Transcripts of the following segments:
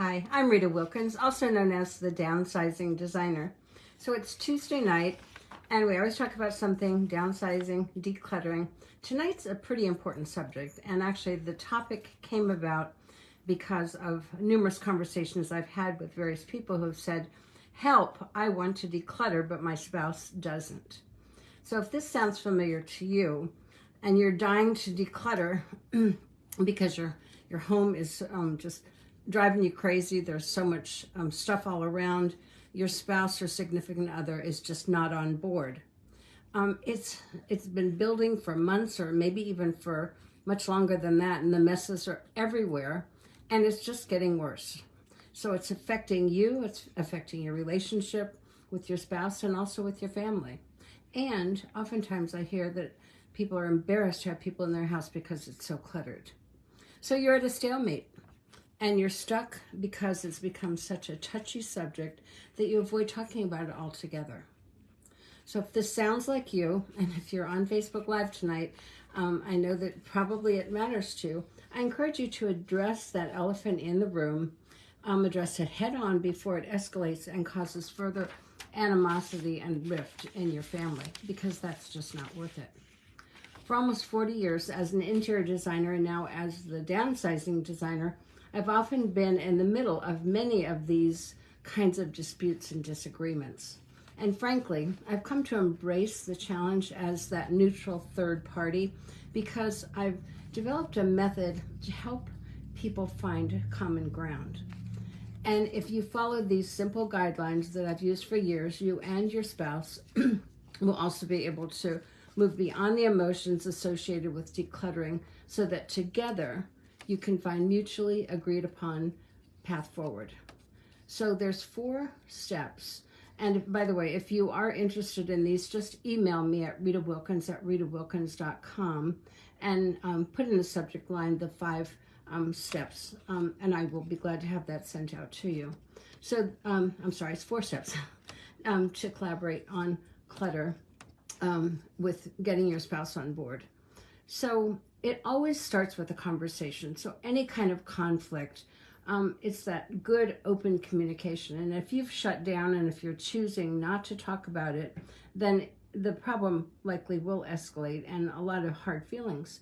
Hi, I'm Rita Wilkins, also known as the Downsizing Designer. So it's Tuesday night, and we always talk about something, downsizing, decluttering. Tonight's a pretty important subject, and actually the topic came about because of numerous conversations I've had with various people who have said, help, I want to declutter, but my spouse doesn't. So if this sounds familiar to you, and you're dying to declutter because your home is just driving you crazy, there's so much stuff all around, your spouse or significant other is just not on board. It's been building for months or maybe even for much longer than that, and the messes are everywhere, and it's just getting worse. So it's affecting you, it's affecting your relationship with your spouse and also with your family. And oftentimes I hear that people are embarrassed to have people in their house because it's so cluttered. So you're at a stalemate and you're stuck because it's become such a touchy subject that you avoid talking about it altogether. So if this sounds like you, and if you're on Facebook Live tonight, I know that probably it matters to you. I encourage you to address that elephant in the room, address it head on before it escalates and causes further animosity and rift in your family, because that's just not worth it. For almost 40 years as an interior designer and now as the downsizing designer, I've often been in the middle of many of these kinds of disputes and disagreements. And frankly, I've come to embrace the challenge as that neutral third party because I've developed a method to help people find common ground. And if you follow these simple guidelines that I've used for years, you and your spouse will also be able to move beyond the emotions associated with decluttering so that together you can find mutually agreed upon path forward. So there's 4 steps. And by the way, if you are interested in these, just email me at ritawilkins@ritawilkins.com and put in the subject line the 5 steps, and I will be glad to have that sent out to you. So, I'm sorry, it's 4 steps to collaborate on clutter with getting your spouse on board. So it always starts with a conversation. So any kind of conflict, it's that good open communication. And if you've shut down and if you're choosing not to talk about it, then the problem likely will escalate and a lot of hard feelings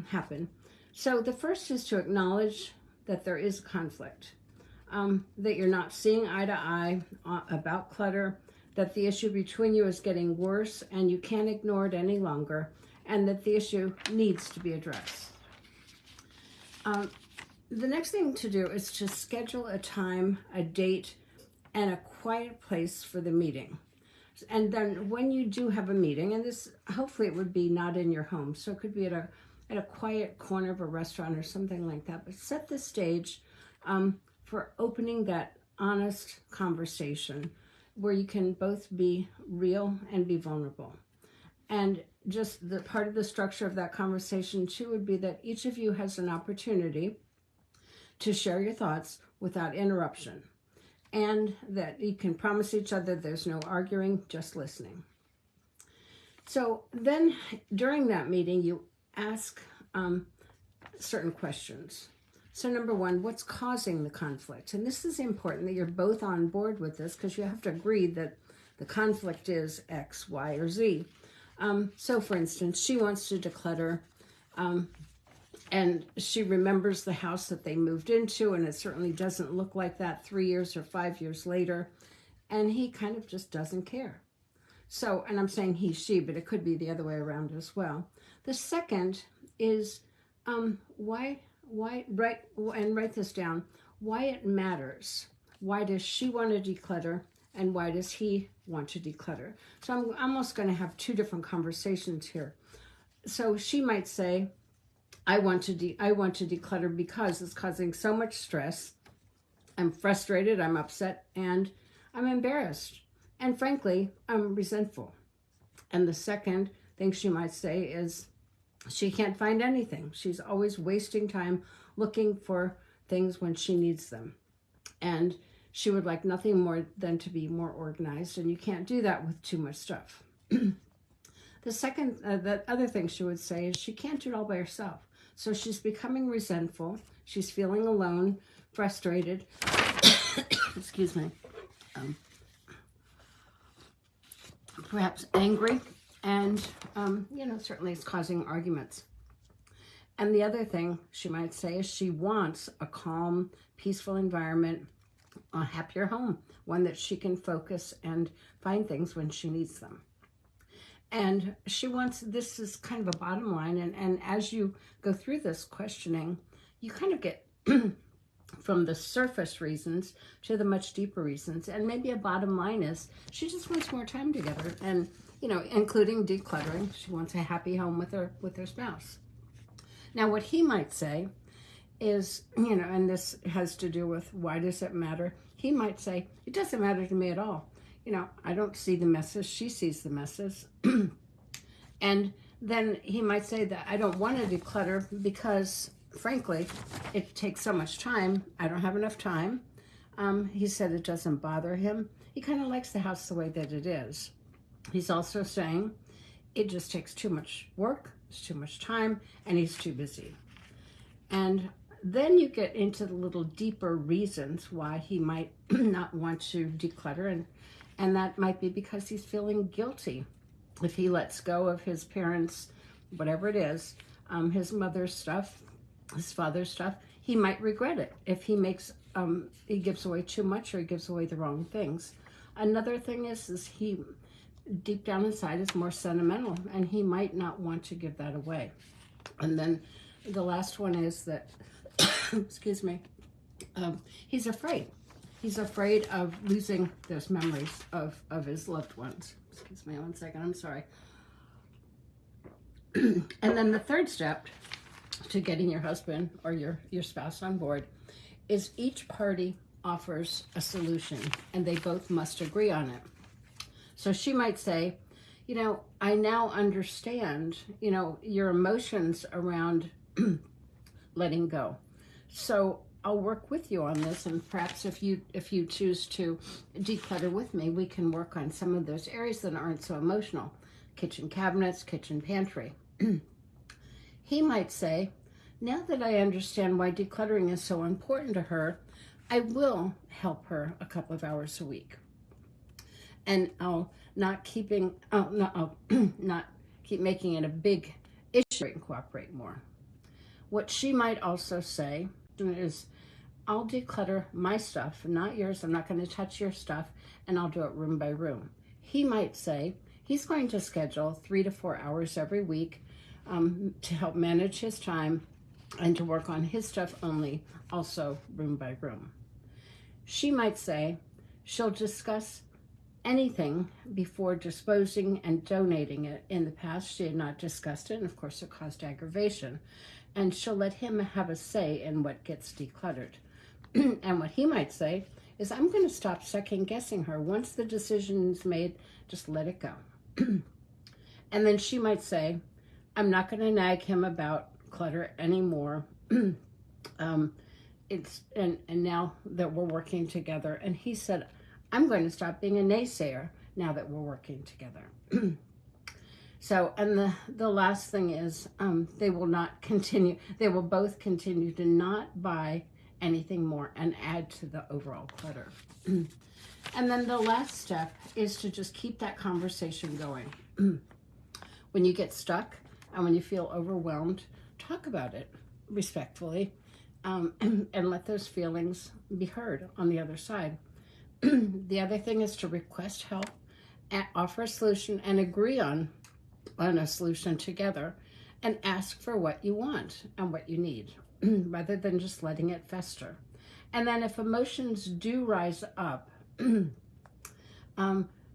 happen. So the first is to acknowledge that there is conflict, that you're not seeing eye to eye about clutter, that the issue between you is getting worse and you can't ignore it any longer, and that the issue needs to be addressed. The next thing to do is to schedule a time, a date, and a quiet place for the meeting. And then when you do have a meeting, and this, hopefully it would be not in your home, so it could be at a quiet corner of a restaurant or something like that, but set the stage for opening that honest conversation where you can both be real and be vulnerable. And just the part of the structure of that conversation too would be that each of you has an opportunity to share your thoughts without interruption, and that you can promise each other there's no arguing, just listening. So then during that meeting, you ask certain questions. So number 1, what's causing the conflict? And this is important that you're both on board with this because you have to agree that the conflict is X, Y, or Z. So for instance, she wants to declutter and she remembers the house that they moved into, and it certainly doesn't look like that 3 years or 5 years later, and he kind of just doesn't care. So, and I'm saying he, she, but it could be the other way around as well. The second is why, and write this down, why it matters. Why does she want to declutter, and why does he want to declutter? So I'm almost going to have 2 different conversations here. So she might say, I want to declutter because it's causing so much stress. I'm frustrated, I'm upset, and I'm embarrassed. And frankly, I'm resentful. And the second thing she might say is she can't find anything. She's always wasting time looking for things when she needs them. And she would like nothing more than to be more organized, and you can't do that with too much stuff. The other thing she would say is she can't do it all by herself. So she's becoming resentful. She's feeling alone, frustrated, excuse me, perhaps angry, and, certainly it's causing arguments. And the other thing she might say is she wants a calm, peaceful environment, a happier home, one that she can focus and find things when she needs them. And she wants, this is kind of a bottom line, and as you go through this questioning, you kind of get from the surface reasons to the much deeper reasons. And maybe a bottom line is she just wants more time together, and including decluttering. She wants a happy home with her spouse. Now, what he might say is, and this has to do with why does it matter? He might say, it doesn't matter to me at all. I don't see the messes. She sees the messes. And then he might say that I don't want to declutter because, frankly, it takes so much time. I don't have enough time. He said it doesn't bother him. He kind of likes the house the way that it is. He's also saying it just takes too much work, it's too much time, and he's too busy. And then you get into the little deeper reasons why he might not want to declutter, and that might be because he's feeling guilty. If he lets go of his parents, whatever it is, his mother's stuff, his father's stuff, he might regret it if he he gives away too much or he gives away the wrong things. Another thing is he deep down inside is more sentimental, and he might not want to give that away. And then the last one is that, excuse me, he's afraid. He's afraid of losing those memories of his loved ones. Excuse me 1 second, I'm sorry. And then the third step to getting your husband or your spouse on board is each party offers a solution, and they both must agree on it. So she might say, I now understand, your emotions around letting go. So I'll work with you on this, and perhaps if you choose to declutter with me, we can work on some of those areas that aren't so emotional. Kitchen cabinets, kitchen pantry. He might say, now that I understand why decluttering is so important to her, I will help her a couple of hours a week. And I'll not keep making it a big issue and cooperate more. What she might also say is, I'll declutter my stuff, not yours. I'm not going to touch your stuff, and I'll do it room by room. He might say he's going to schedule 3 to 4 hours every week to help manage his time and to work on his stuff only, also room by room. She might say she'll discuss anything before disposing and donating it. In the past, she had not discussed it, and of course it caused aggravation. And she'll let him have a say in what gets decluttered. And what he might say is, I'm going to stop second guessing her. Once the decision is made, just let it go. And then she might say, I'm not going to nag him about clutter anymore. And now that we're working together. And he said, I'm going to stop being a naysayer now that we're working together. So, and the last thing is, they will both continue to not buy anything more and add to the overall clutter. And then the last step is to just keep that conversation going. When you get stuck and when you feel overwhelmed, talk about it respectfully, and let those feelings be heard on the other side. The other thing is to request help, offer a solution, and agree on a solution together, and ask for what you want and what you need, rather than just letting it fester. And then if emotions do rise up,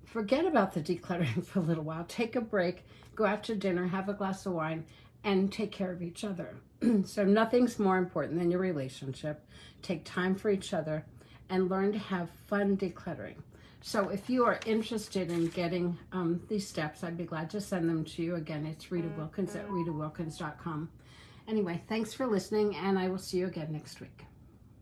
forget about the decluttering for a little while. Take a break, go out to dinner, have a glass of wine, and take care of each other. So nothing's more important than your relationship. Take time for each other and learn to have fun decluttering. So if you are interested in getting these steps, I'd be glad to send them to you. Again, it's Rita Wilkins at ritawilkins.com. Anyway, thanks for listening, and I will see you again next week.